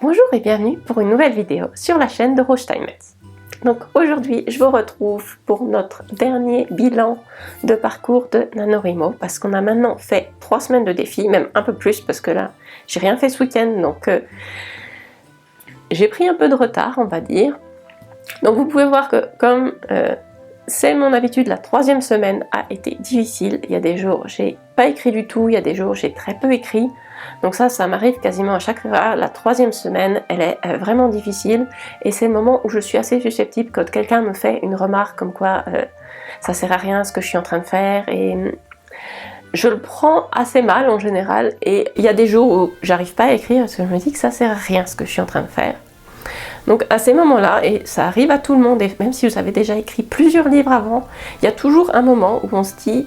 Bonjour et bienvenue pour une nouvelle vidéo sur la chaîne de Rose Steinmetz. Donc aujourd'hui, je vous retrouve pour notre dernier bilan de parcours de NaNoWriMo parce qu'on a maintenant fait 3 semaines de défi, même un peu plus parce que là, j'ai rien fait ce week-end, donc j'ai pris un peu de retard, on va dire. Donc vous pouvez voir que comme c'est mon habitude, la 3e semaine a été difficile. Il y a des jours j'ai pas écrit du tout, il y a des jours j'ai très peu écrit. Donc ça m'arrive quasiment à chaque fois. La 3e semaine, elle est vraiment difficile et c'est le moment où je suis assez susceptible quand quelqu'un me fait une remarque comme quoi ça sert à rien ce que je suis en train de faire, et je le prends assez mal en général. Et il y a des jours où j'arrive pas à écrire parce que je me dis que ça sert à rien ce que je suis en train de faire. Donc à ces moments-là, et ça arrive à tout le monde, et même si vous avez déjà écrit plusieurs livres avant, il y a toujours un moment où on se dit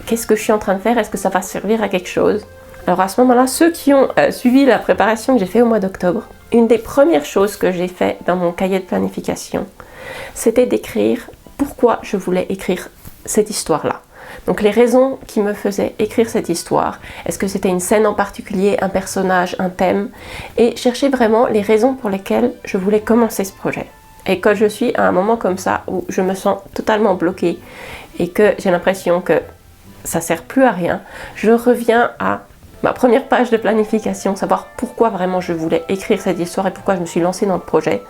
qu'est-ce que je suis en train de faire, est-ce que ça va servir à quelque chose? Alors à ce moment-là, ceux qui ont suivi la préparation que j'ai fait au mois d'octobre, une des premières choses que j'ai fait dans mon cahier de planification, c'était d'écrire pourquoi je voulais écrire cette histoire-là. Donc les raisons qui me faisaient écrire cette histoire, est-ce que c'était une scène en particulier, un personnage, un thème, et chercher vraiment les raisons pour lesquelles je voulais commencer ce projet. Et quand je suis à un moment comme ça où je me sens totalement bloquée et que j'ai l'impression que ça sert plus à rien, je reviens à ma première page de planification, savoir pourquoi vraiment je voulais écrire cette histoire et pourquoi je me suis lancée dans le projet.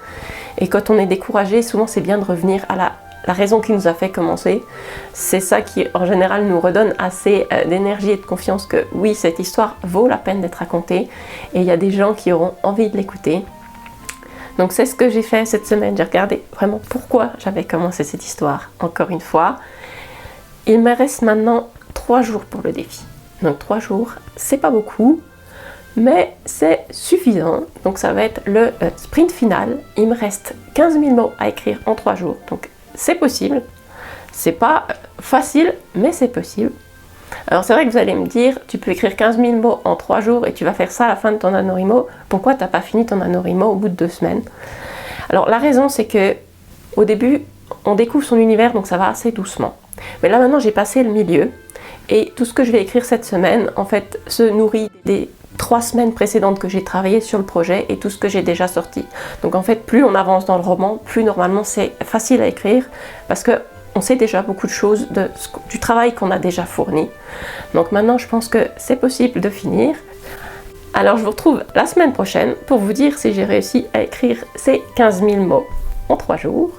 Et quand on est découragé, souvent c'est bien de revenir à la raison qui nous a fait commencer. C'est ça qui en général nous redonne assez d'énergie et de confiance que oui, cette histoire vaut la peine d'être racontée et il y a des gens qui auront envie de l'écouter. Donc c'est ce que j'ai fait cette semaine, j'ai regardé vraiment pourquoi j'avais commencé cette histoire. Encore une fois, il me reste maintenant 3 jours pour le défi. Donc 3 jours, c'est pas beaucoup, mais c'est suffisant. Donc ça va être le sprint final. Il me reste 15 000 mots à écrire en 3 jours. Donc c'est possible. C'est pas facile, mais c'est possible. Alors c'est vrai que vous allez me dire, tu peux écrire 15 000 mots en 3 jours et tu vas faire ça à la fin de ton NaNoWriMo. Pourquoi t'as pas fini ton NaNoWriMo au bout de 2 semaines? Alors la raison, c'est que au début, on découvre son univers, donc ça va assez doucement. Mais là maintenant, j'ai passé le milieu. Et tout ce que je vais écrire cette semaine, en fait, se nourrit des 3 semaines précédentes que j'ai travaillé sur le projet et tout ce que j'ai déjà sorti. Donc en fait, plus on avance dans le roman, plus normalement c'est facile à écrire parce qu'on sait déjà beaucoup de choses du travail qu'on a déjà fourni. Donc maintenant, je pense que c'est possible de finir. Alors je vous retrouve la semaine prochaine pour vous dire si j'ai réussi à écrire ces 15 000 mots en 3 jours.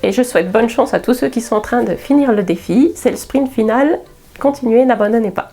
Et je souhaite bonne chance à tous ceux qui sont en train de finir le défi. C'est le sprint final. Continuez, n'abandonnez pas.